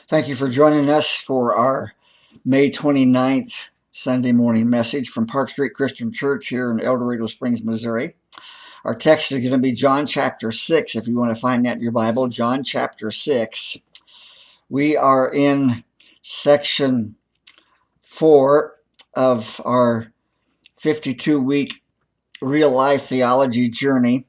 Thank you for joining us for our May 29th Sunday morning message from Park Street Christian Church here in El Dorado Springs, Missouri. Our text is going to be John chapter 6, if you want to find that in your Bible. John chapter 6. We are in section 4 of our 52-week real-life theology journey.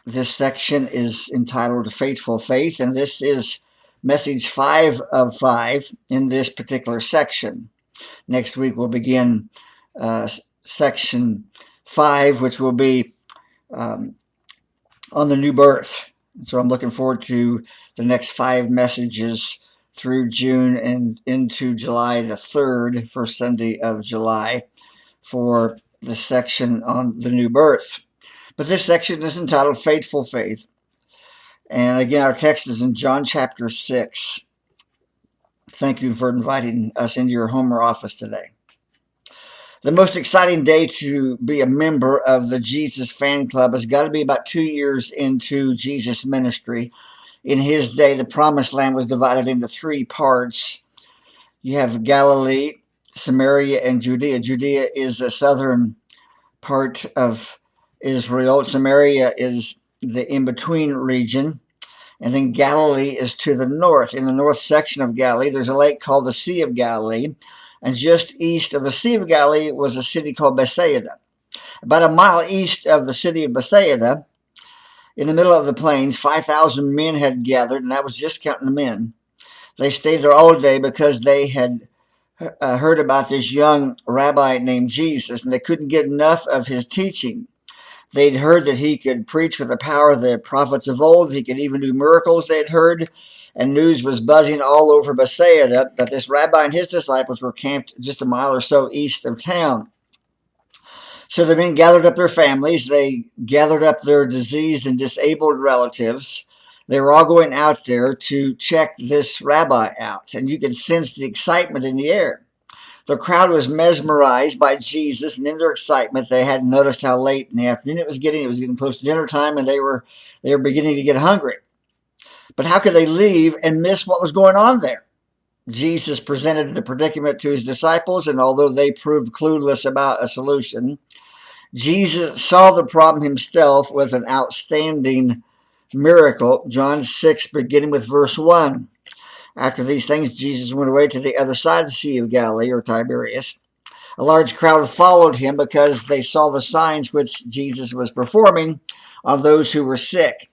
This section is entitled Faithful Faith, and this is message 5 of 5 in this particular section. Next week we'll begin section 5, which will be on the new birth. So I'm looking forward to the next 5 messages through June and into July the 3rd, first Sunday of July, for the section on the new birth. But this section is entitled Faithful Faith. And again, our text is in John chapter 6. Thank you for inviting us into your home or office today. The most exciting day to be a member of the Jesus Fan Club has got to be about 2 years into Jesus' ministry. In his day, the Promised Land was divided into 3 parts. You have Galilee, Samaria, and Judea. Judea is a southern part of Israel. Samaria is the in-between region. And then Galilee is to the north. In the north section of Galilee, there's a lake called the Sea of Galilee. And just east of the Sea of Galilee was a city called Bethsaida. About a mile east of the city of Bethsaida, in the middle of the plains, 5,000 men had gathered, and that was just counting the men. They stayed there all day because they had heard about this young rabbi named Jesus, and they couldn't get enough of his teaching. They'd heard that he could preach with the power of the prophets of old. He could even do miracles, they'd heard. And news was buzzing all over Bethsaida that this rabbi and his disciples were camped just a mile or so east of town. So the men gathered up their families. They gathered up their diseased and disabled relatives. They were all going out there to check this rabbi out. And you could sense the excitement in the air. The crowd was mesmerized by Jesus, and in their excitement, they hadn't noticed how late in the afternoon it was getting. It was getting close to dinner time, and they were beginning to get hungry. But how could they leave and miss what was going on there? Jesus presented the predicament to his disciples, and although they proved clueless about a solution, Jesus saw the problem himself with an outstanding miracle. John 6, beginning with verse 1. After these things, Jesus went away to the other side of the Sea of Galilee, or Tiberias. A large crowd followed him because they saw the signs which Jesus was performing on those who were sick.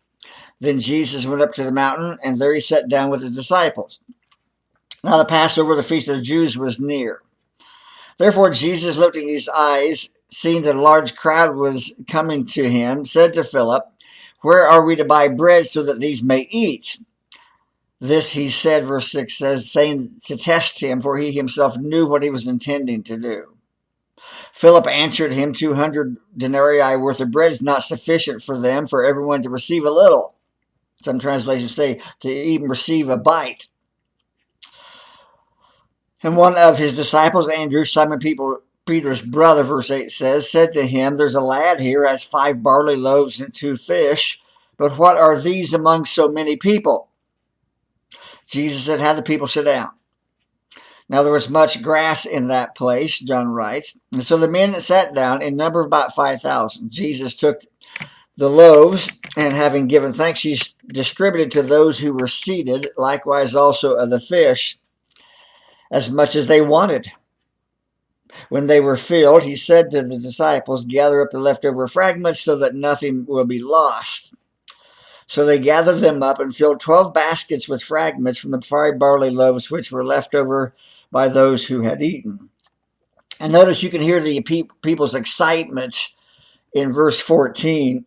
Then Jesus went up to the mountain, and there he sat down with his disciples. Now the Passover, the feast of the Jews, was near. Therefore Jesus, lifting his eyes, seeing that a large crowd was coming to him, said to Philip, "Where are we to buy bread so that these may eat?" This he said, verse 6 says, saying to test him, for he himself knew what he was intending to do. Philip answered him, 200 denarii worth of bread is not sufficient for them, for everyone to receive a little. Some translations say to even receive a bite. And one of his disciples, Andrew, Simon Peter's brother, verse 8 says, said to him, "There's a lad here has 5 barley loaves and 2 fish, but what are these among so many people?" Jesus said, "Have the people sit down." Now there was much grass in that place, John writes, and so the men sat down, in number of about 5,000. Jesus took the loaves, and having given thanks, he distributed to those who were seated, likewise also of the fish, as much as they wanted. When they were filled, he said to the disciples, "Gather up the leftover fragments so that nothing will be lost." So they gathered them up and filled 12 baskets with fragments from the 5 barley loaves which were left over by those who had eaten. And notice you can hear the people's excitement in verse 14.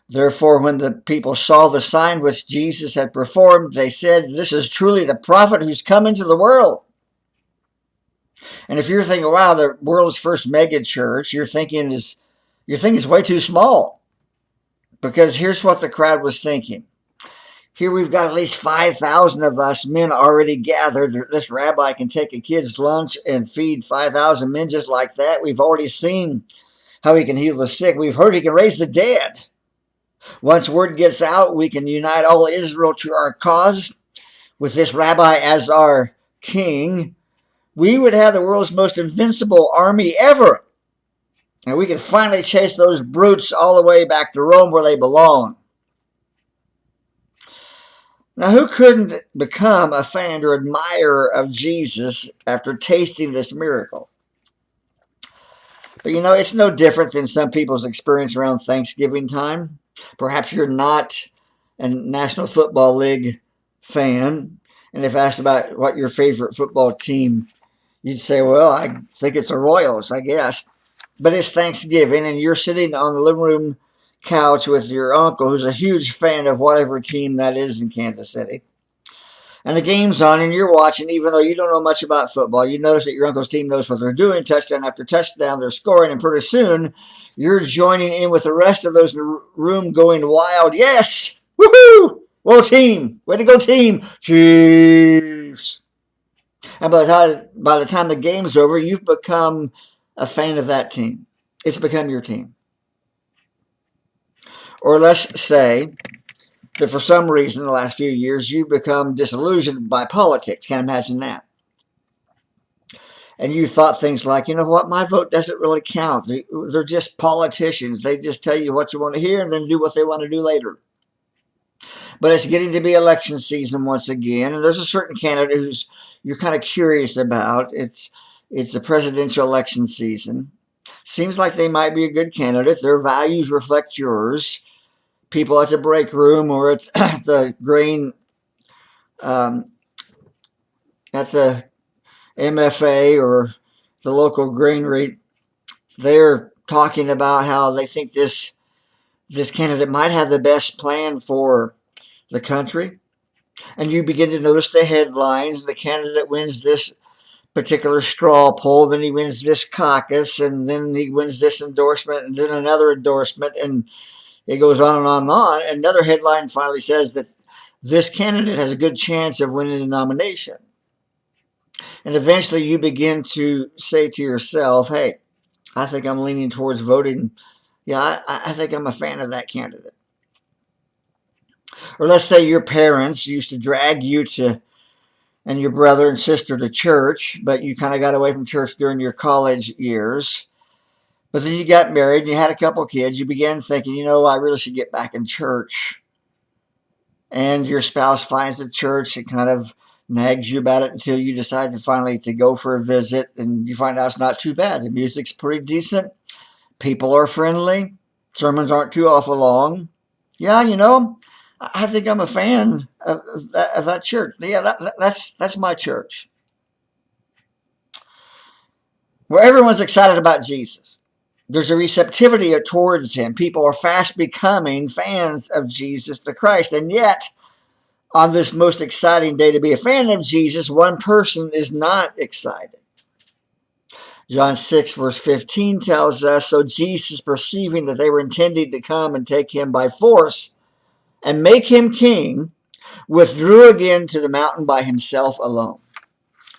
Therefore, when the people saw the sign which Jesus had performed, they said, "This is truly the prophet who's come into the world." And if you're thinking, wow, the world's first mega church, your thinking is way too small. Because here's what the crowd was thinking. Here we've got at least 5,000 of us men already gathered. This rabbi can take a kid's lunch and feed 5,000 men just like that. We've already seen how he can heal the sick. We've heard he can raise the dead. Once word gets out, we can unite all Israel to our cause. with this rabbi as our king, we would have the world's most invincible army ever. And we could finally chase those brutes all the way back to Rome where they belong. Now, who couldn't become a fan or admirer of Jesus after tasting this miracle? But it's no different than some people's experience around Thanksgiving time. Perhaps you're not a National Football League fan, and if asked about what your favorite football team, you'd say, well, I think it's the Royals, I guess. But it's Thanksgiving, and you're sitting on the living room couch with your uncle, who's a huge fan of whatever team that is in Kansas City. And the game's on, and you're watching, even though you don't know much about football. You notice that your uncle's team knows what they're doing. Touchdown after touchdown, they're scoring, and pretty soon, you're joining in with the rest of those in the room going wild. Yes! Woohoo! Whoa, team! Way to go, team! Chiefs! And by the time the game's over, you've become a fan of that team. It's become your team. Or let's say that for some reason in the last few years, you've become disillusioned by politics. Can't imagine that. And you thought things like, you know what, my vote doesn't really count. They're just politicians. They just tell you what you want to hear and then do what they want to do later. But it's getting to be election season once again, and there's a certain candidate who's you're kind of curious about. It's a presidential election season. Seems like they might be a good candidate. Their values reflect yours. People at the break room or at the grain, at the MFA or the local granary, they're talking about how they think this candidate might have the best plan for the country. And you begin to notice the headlines. The candidate wins this particular straw poll, then he wins this caucus, and then he wins this endorsement, and then another endorsement, and it goes on and on and on. Another headline finally says that this candidate has a good chance of winning the nomination. And eventually you begin to say to yourself, hey, I think I'm leaning towards voting. Yeah, I think I'm a fan of that candidate. Or let's say your parents used to drag you and your brother and sister to church, but you kind of got away from church during your college years. But then you got married and you had a couple of kids. You began thinking, I really should get back in church. And your spouse finds the church. It kind of nags you about it until you decide finally to go for a visit. And you find out it's not too bad. The music's pretty decent. People are friendly. Sermons aren't too awful long. Yeah, I think I'm a fan of that church. Yeah, that's my church. Where everyone's excited about Jesus. There's a receptivity towards him. People are fast becoming fans of Jesus the Christ. And yet, on this most exciting day to be a fan of Jesus, one person is not excited. John 6, verse 15 tells us, so Jesus, perceiving that they were intending to come and take him by force and make him king, withdrew again to the mountain by himself alone.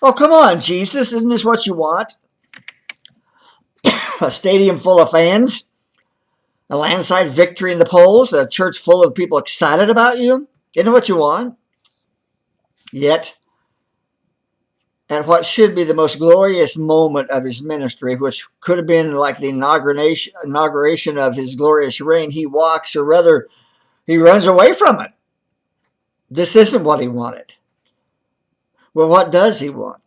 Oh, come on, Jesus. Isn't this what you want? A stadium full of fans, a landslide victory in the polls, a church full of people excited about you. Isn't it what you want? Yet, at what should be the most glorious moment of his ministry, which could have been like the inauguration of his glorious reign, he walks, or rather, he runs away from it. This isn't what he wanted. Well, what does he want?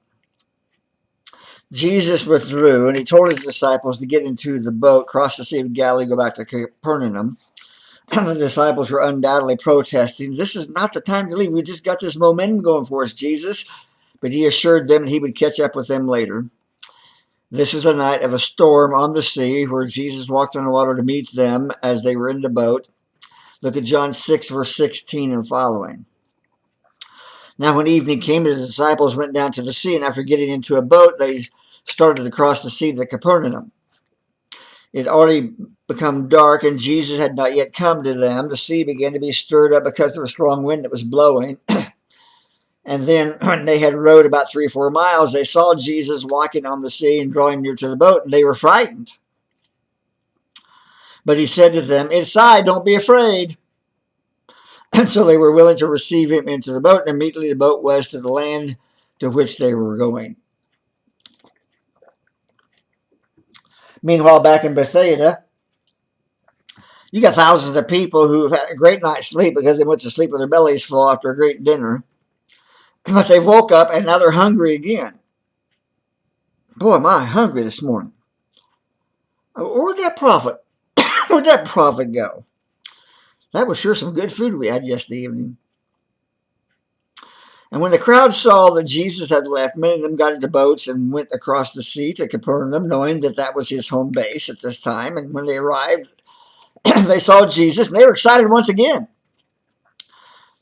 Jesus withdrew, and he told his disciples to get into the boat, cross the Sea of Galilee, go back to Capernaum. The disciples were undoubtedly protesting. This is not the time to leave. We just got this momentum going for us, Jesus. But he assured them that he would catch up with them later. This was the night of a storm on the sea where Jesus walked on the water to meet them as they were in the boat. Look at John 6, verse 16 and following. Now, when evening came, the disciples went down to the sea, and after getting into a boat, they started to cross the sea to Capernaum. It had already become dark, and Jesus had not yet come to them. The sea began to be stirred up because of a strong wind that was blowing. And then when they had rowed about 3 or 4 miles, they saw Jesus walking on the sea and drawing near to the boat, and they were frightened. But he said to them, "It's I, don't be afraid." And so they were willing to receive him into the boat, and immediately the boat was to the land to which they were going. Meanwhile, back in Bethsaida, you got thousands of people who have had a great night's sleep because they went to sleep with their bellies full after a great dinner. But they woke up and now they're hungry again. Boy, am I hungry this morning. Where'd that prophet go? That was sure some good food we had yesterday evening. And when the crowd saw that Jesus had left, many of them got into boats and went across the sea to Capernaum, knowing that that was his home base at this time. And when they arrived, they saw Jesus, and they were excited once again.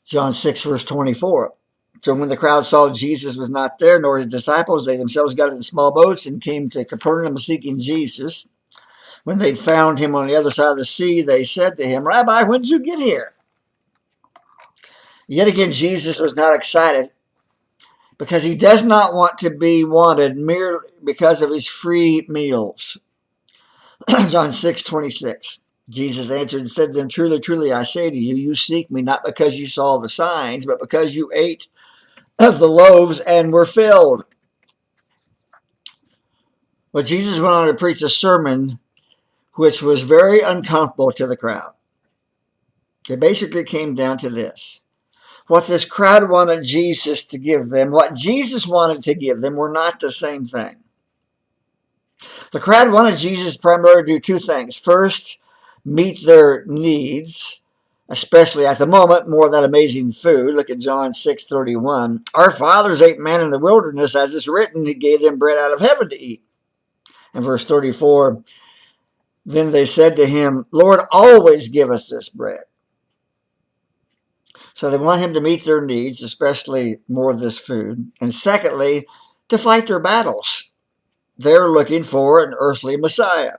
John 6, verse 24. So when the crowd saw Jesus was not there, nor his disciples, they themselves got into small boats and came to Capernaum seeking Jesus. When they'd found him on the other side of the sea, they said to him, Rabbi, when did you get here? Yet again, Jesus was not excited because he does not want to be wanted merely because of his free meals. John 6:26. Jesus answered and said to them, Truly, truly, I say to you, you seek me not because you saw the signs, but because you ate of the loaves and were filled. Well, Jesus went on to preach a sermon which was very uncomfortable to the crowd. It basically came down to this. What this crowd wanted Jesus to give them, what Jesus wanted to give them, were not the same thing. The crowd wanted Jesus primarily to do two things. First, meet their needs, especially at the moment, more of that amazing food. Look at John 6:31. Our fathers ate manna in the wilderness, as it's written, he gave them bread out of heaven to eat. And verse 34, then they said to him, Lord, always give us this bread. So they want him to meet their needs, especially more of this food. And secondly, to fight their battles. They're looking for an earthly Messiah.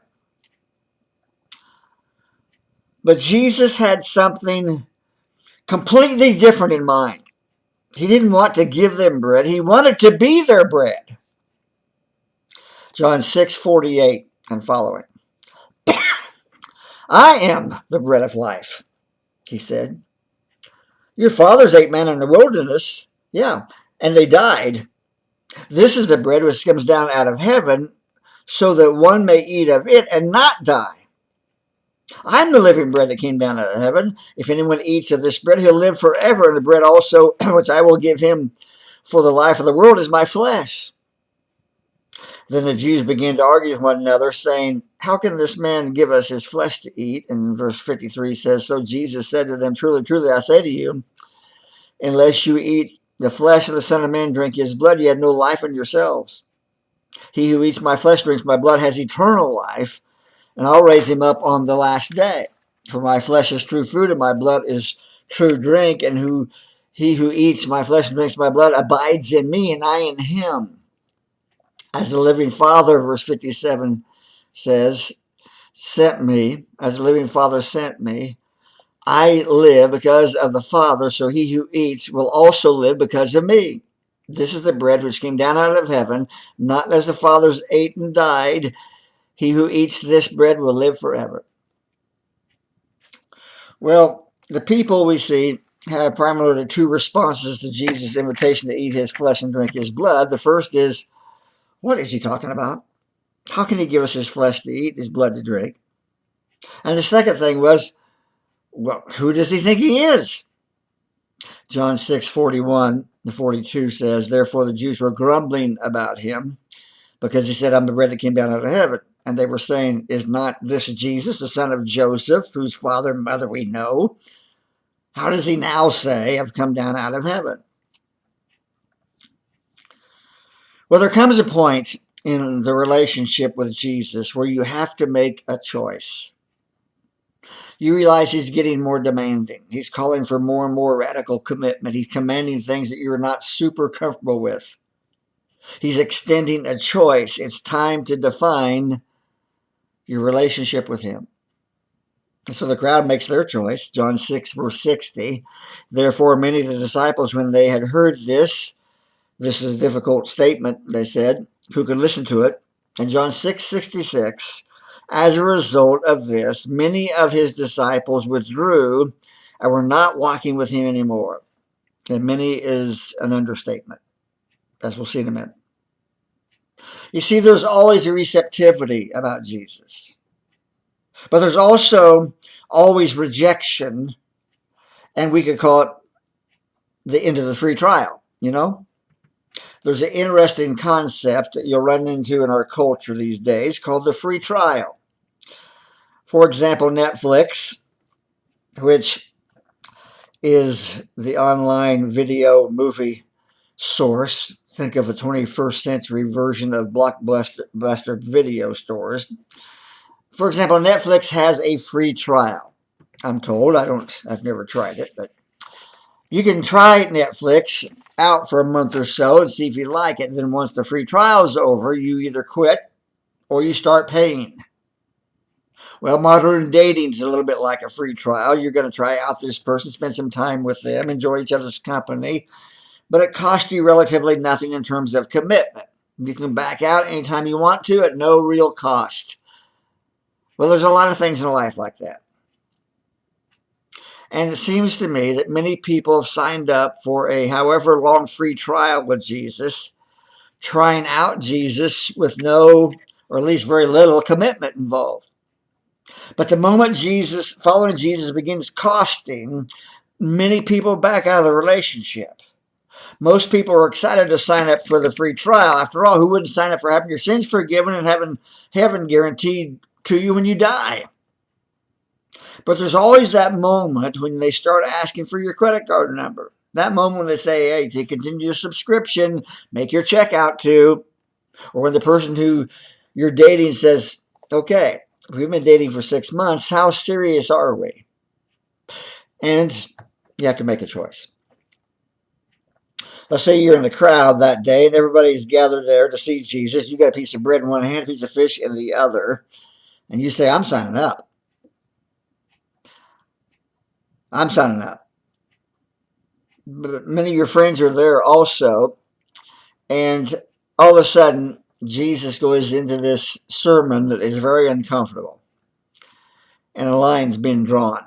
But Jesus had something completely different in mind. He didn't want to give them bread. He wanted to be their bread. John 6:48 and following. I am the bread of life, he said. Your fathers ate manna in the wilderness, yeah, and they died. This is the bread which comes down out of heaven, so that one may eat of it and not die. I'm the living bread that came down out of heaven. If anyone eats of this bread, he'll live forever. And the bread also, which I will give him for the life of the world, is my flesh. Then the Jews began to argue with one another, saying, how can this man give us his flesh to eat? And verse 53 says, so Jesus said to them, truly, truly, I say to you, unless you eat the flesh of the Son of Man, drink his blood, you have no life in yourselves. He who eats my flesh, drinks my blood, has eternal life, and I'll raise him up on the last day. For my flesh is true food, and my blood is true drink, and he who eats my flesh and drinks my blood abides in me, and I in him. As the living Father, verse 57 says, sent me, as the living Father sent me, I live because of the Father, so he who eats will also live because of me. This is the bread which came down out of heaven, not as the fathers ate and died. He who eats this bread will live forever. Well, the people we see have primarily two responses to Jesus' invitation to eat his flesh and drink his blood. The first is, what is he talking about? How can he give us his flesh to eat, his blood to drink? And the second thing was, well, who does he think he is? John 6:41 to 42 says, therefore the Jews were grumbling about him because he said, I'm the bread that came down out of heaven. And they were saying, is not this Jesus, the son of Joseph, whose father and mother we know? How does he now say, I've come down out of heaven? Well, there comes a point in the relationship with Jesus where you have to make a choice. You realize he's getting more demanding. He's calling for more and more radical commitment. He's commanding things that you're not super comfortable with. He's extending a choice. It's time to define your relationship with him. And so the crowd makes their choice. John 6, verse 60. Therefore, many of the disciples, when they had heard this is a difficult statement, they said, who could listen to it? And John 6:66, as a result of this, many of his disciples withdrew and we're not walking with him anymore. And many is an understatement, as we'll see in a minute. You see, there's always a receptivity about Jesus. But there's also always rejection, and we could call it the end of the free trial, you know? There's an interesting concept that you'll run into in our culture these days called the free trial. For example, Netflix, which is the online video movie source. Think of a 21st century version of blockbuster video stores. For example, Netflix has a free trial. I'm told. I've never tried it, but you can try Netflix out for a month or so and see if you like it. Then once the free trial is over, you either quit or you start paying. Well, modern dating is a little bit like a free trial. You're going to try out this person, spend some time with them, enjoy each other's company, but it costs you relatively nothing in terms of commitment. You can back out anytime you want to at no real cost. Well, there's a lot of things in life like that. And it seems to me that many people have signed up for a however long free trial with Jesus, trying out Jesus with no, or at least very little, commitment involved. But the moment following Jesus begins costing, many people back out of the relationship. Most people are excited to sign up for the free trial. After all, who wouldn't sign up for having your sins forgiven and having heaven guaranteed to you when you die? But there's always that moment when they start asking for your credit card number. That moment when they say, hey, to continue your subscription, make your check out to. Or when the person who you're dating says, okay, we've been dating for 6 months, how serious are we? And you have to make a choice. Let's say you're in the crowd that day and everybody's gathered there to see Jesus. You got a piece of bread in one hand, a piece of fish in the other. And you say, I'm signing up. I'm signing up. But many of your friends are there also. And all of a sudden, Jesus goes into this sermon that is very uncomfortable. And a line's been drawn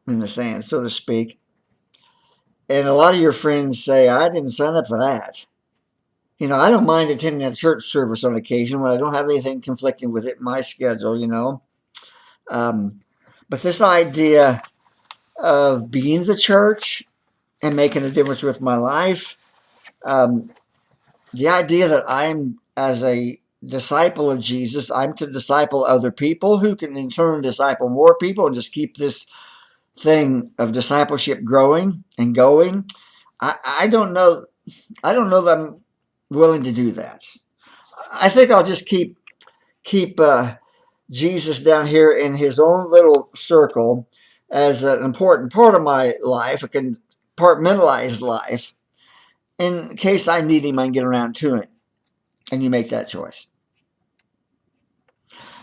in the sand, so to speak. And a lot of your friends say, I didn't sign up for that. You know, I don't mind attending a church service on occasion when I don't have anything conflicting with it in my schedule, you know. But this idea of being the church and making a difference with my life, the idea that I'm, as a disciple of Jesus, I'm to disciple other people who can in turn disciple more people and just keep this thing of discipleship growing and going. I don't know that I'm willing to do that. I think I'll just keep Jesus down here in his own little circle as an important part of my life, a compartmentalized life. In case I need him, I can get around to him. And you make that choice.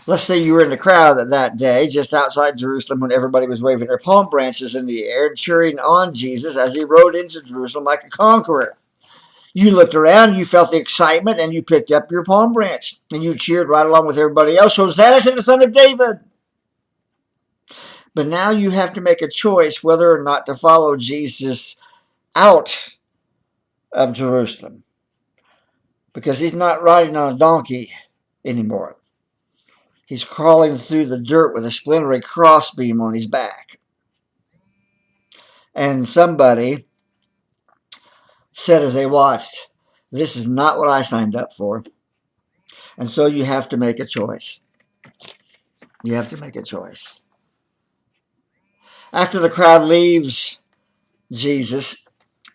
Let's say you were in the crowd that day, just outside Jerusalem, when everybody was waving their palm branches in the air and cheering on Jesus as he rode into Jerusalem like a conqueror. You looked around, you felt the excitement, and you picked up your palm branch. And you cheered right along with everybody else, Hosanna to the Son of David. But now you have to make a choice whether or not to follow Jesus out of Jerusalem. Because he's not riding on a donkey anymore. He's crawling through the dirt with a splintery crossbeam on his back. And somebody said as they watched, this is not what I signed up for. And so you have to make a choice. You have to make a choice. After the crowd leaves Jesus,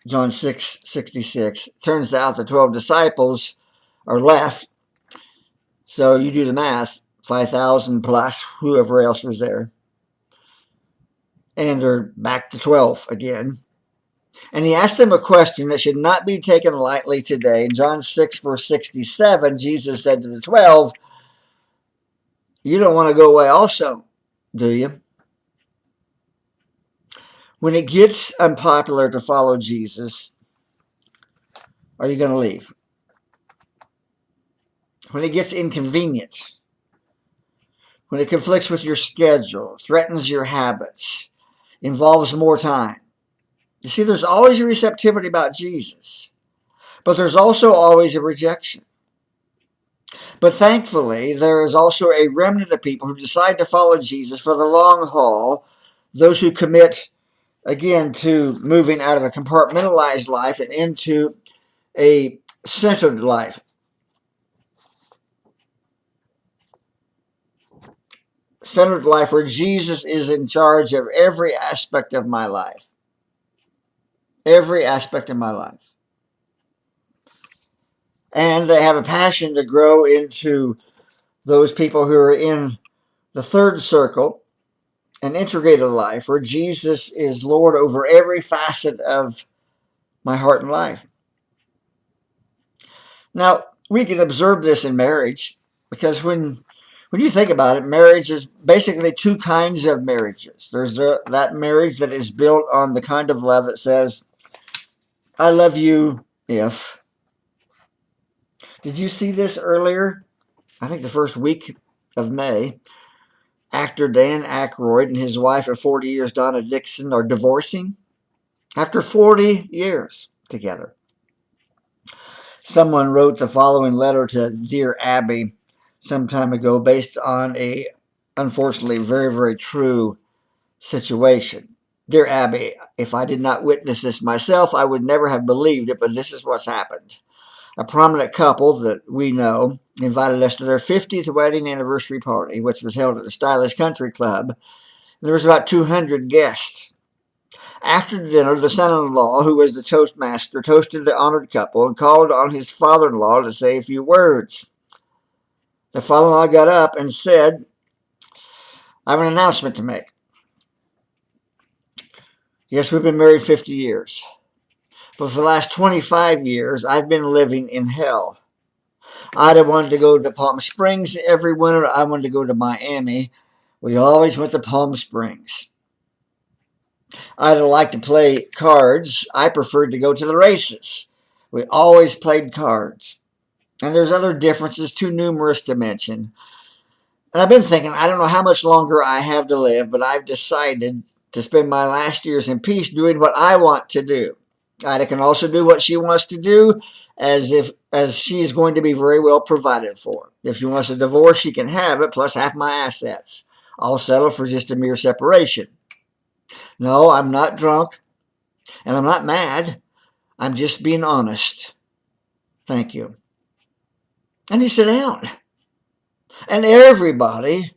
John 6:66, turns out the 12 disciples are left. So you do the math, 5,000 plus whoever else was there. And they're back to 12 again. And he asked them a question that should not be taken lightly today. In John 6, verse 67, Jesus said to the 12, you don't want to go away also, do you? When it gets unpopular to follow Jesus, are you going to leave? When it gets inconvenient, when it conflicts with your schedule, threatens your habits, involves more time. You see, there's always a receptivity about Jesus, but there's also always a rejection. But thankfully, there is also a remnant of people who decide to follow Jesus for the long haul, those who commit, again, to moving out of a compartmentalized life and into a centered life. Centered life where Jesus is in charge of every aspect of my life. Every aspect of my life. And they have a passion to grow into those people who are in the third circle, an integrated life where Jesus is Lord over every facet of my heart and life. Now, we can observe this in marriage because when you think about it, marriage is basically two kinds of marriages. There's that marriage that is built on the kind of love that says, I love you if. Did you see this earlier? I think the first week of May. Actor Dan Aykroyd and his wife of 40 years, Donna Dixon, are divorcing after 40 years together. Someone wrote the following letter to Dear Abby some time ago based on a, unfortunately, very, very true situation. Dear Abby, if I did not witness this myself, I would never have believed it, but this is what's happened. A prominent couple that we know invited us to their 50th wedding anniversary party, which was held at the Stylish Country Club. There was about 200 guests. After dinner, the son-in-law, who was the toastmaster, toasted the honored couple and called on his father-in-law to say a few words. The father-in-law got up and said, I have an announcement to make. Yes, we've been married 50 years. But for the last 25 years, I've been living in hell. I'd have wanted to go to Palm Springs every winter. I wanted to go to Miami. We always went to Palm Springs. I'd have liked to play cards. I preferred to go to the races. We always played cards. And there's other differences too numerous to mention. And I've been thinking, I don't know how much longer I have to live, but I've decided to spend my last years in peace doing what I want to do. Ida can also do what she wants to do as she's going to be very well provided for. If she wants a divorce, she can have it, plus half my assets. I'll settle for just a mere separation. No, I'm not drunk, and I'm not mad. I'm just being honest. Thank you. And he sat down. And everybody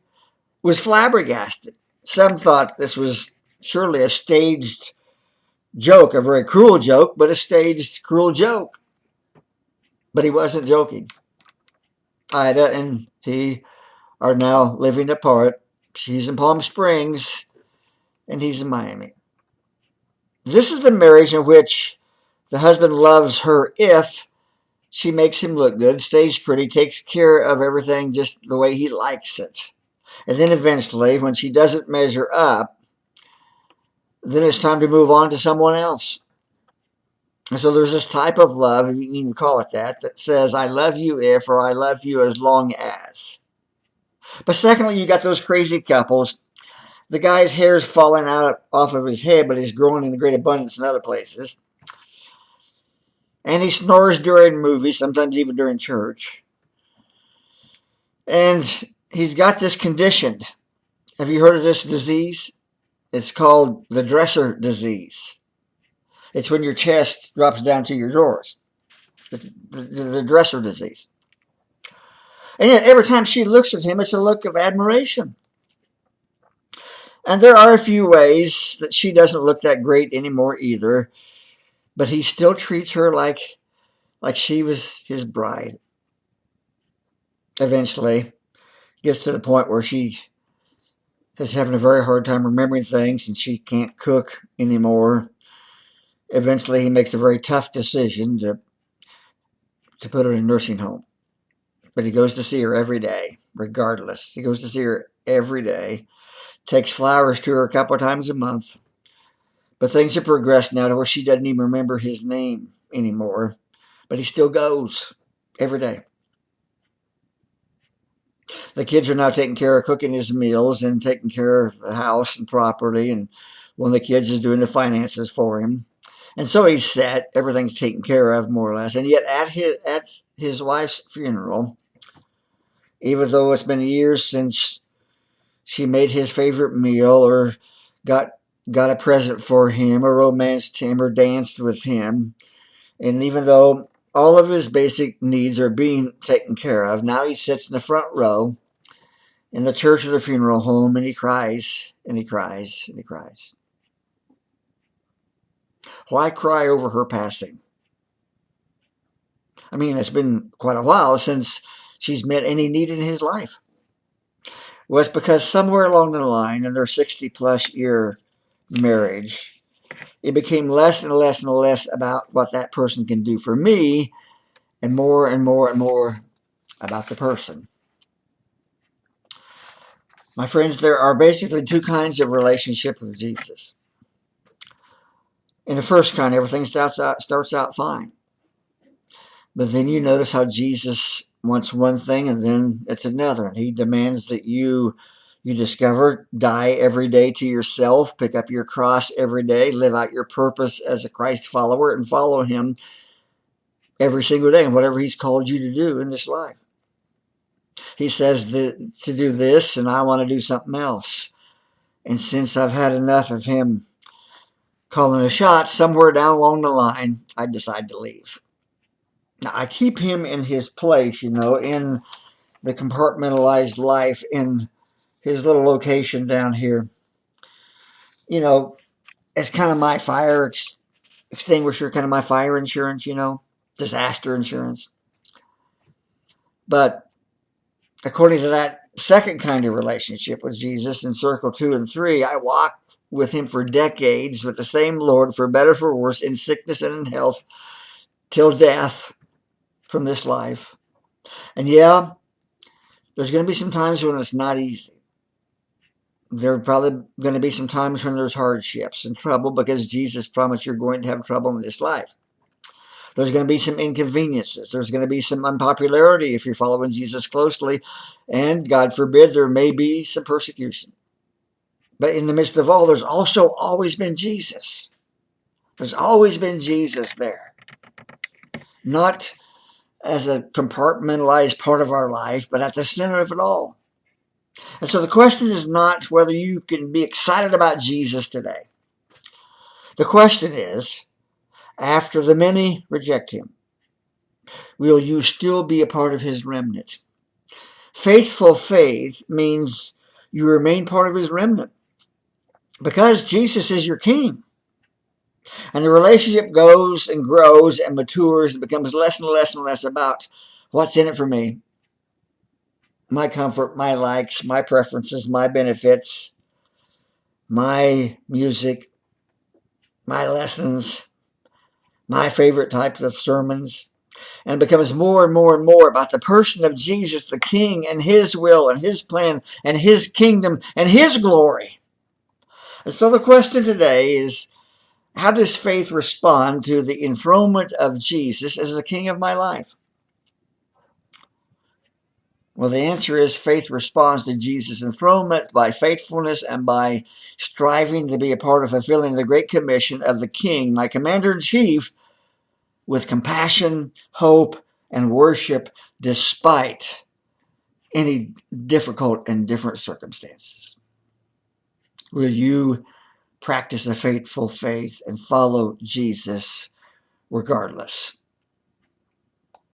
was flabbergasted. Some thought this was surely a staged joke, a very cruel joke, but a staged cruel joke. But he wasn't joking. Ida and he are now living apart. She's in Palm Springs, and he's in Miami. This is the marriage in which the husband loves her if she makes him look good, stays pretty, takes care of everything just the way he likes it. And then eventually, when she doesn't measure up, then it's time to move on to someone else. And so there's this type of love, if you can even call it that, that says, I love you if, or I love you as long as. But secondly, you got those crazy couples. The guy's hair's falling out off of his head, but he's growing in great abundance in other places. And he snores during movies, sometimes even during church. And he's got this condition. Have you heard of this disease? It's called the dresser disease. It's when your chest drops down to your drawers. The dresser disease. And yet every time she looks at him, it's a look of admiration. And there are a few ways that she doesn't look that great anymore either. But he still treats her like she was his bride. Eventually, gets to the point where she is having a very hard time remembering things and she can't cook anymore. Eventually, he makes a very tough decision to put her in a nursing home. But he goes to see her every day, regardless. He goes to see her every day, takes flowers to her a couple of times a month. But things have progressed now to where she doesn't even remember his name anymore. But he still goes every day. The kids are now taking care of cooking his meals and taking care of the house and property and One of the kids is doing the finances for him. And so he's set. Everything's taken care of, more or less. And yet at his wife's funeral, even though it's been years since she made his favorite meal or got a present for him or romanced him or danced with him, and even though all of his basic needs are being taken care of, now he sits in the front row in the church of the funeral home, and he cries and he cries and he cries. Why cry over her passing? I mean, it's been quite a while since she's met any need in his life. Well, it's because somewhere along the line in their 60-plus year marriage, it became less and less and less about what that person can do for me and more and more and more about the person. My friends, there are basically two kinds of relationship with Jesus. In the first kind, everything starts out fine. But then you notice how Jesus wants one thing and then it's another. And he demands that you discover, die every day to yourself, pick up your cross every day, live out your purpose as a Christ follower, and follow him every single day in whatever he's called you to do in this life. He says to do this, and I want to do something else. And since I've had enough of him calling the shots, somewhere down along the line, I decide to leave. Now, I keep him in his place, in the compartmentalized life, in his little location down here. It's kind of my fire extinguisher, kind of my fire insurance, disaster insurance. But according to that second kind of relationship with Jesus in circle 2 and 3, I walk with him for decades with the same Lord, for better, for worse, in sickness and in health, till death from this life. And yeah, there's going to be some times when it's not easy. There are probably going to be some times when there's hardships and trouble, because Jesus promised you're going to have trouble in this life. There's going to be some inconveniences. There's going to be some unpopularity if you're following Jesus closely. And God forbid, there may be some persecution. But in the midst of all, there's also always been Jesus. There's always been Jesus there. Not as a compartmentalized part of our life, but at the center of it all. And so the question is not whether you can be excited about Jesus today. The question is, after the many reject him, will you still be a part of his remnant? Faithful faith means you remain part of his remnant because Jesus is your king. And the relationship goes and grows and matures and becomes less and less and less about what's in it for me, my comfort, my likes, my preferences, my benefits, my music, my lessons, my favorite types of sermons, and it becomes more and more and more about the person of Jesus, the King, and his will and his plan and his kingdom and his glory. And so the question today is, how does faith respond to the enthronement of Jesus as the King of my life? Well, the answer is faith responds to Jesus' enthronement by faithfulness and by striving to be a part of fulfilling the great commission of the King, my commander-in-chief, with compassion, hope, and worship despite any difficult and different circumstances. Will you practice a faithful faith and follow Jesus regardless?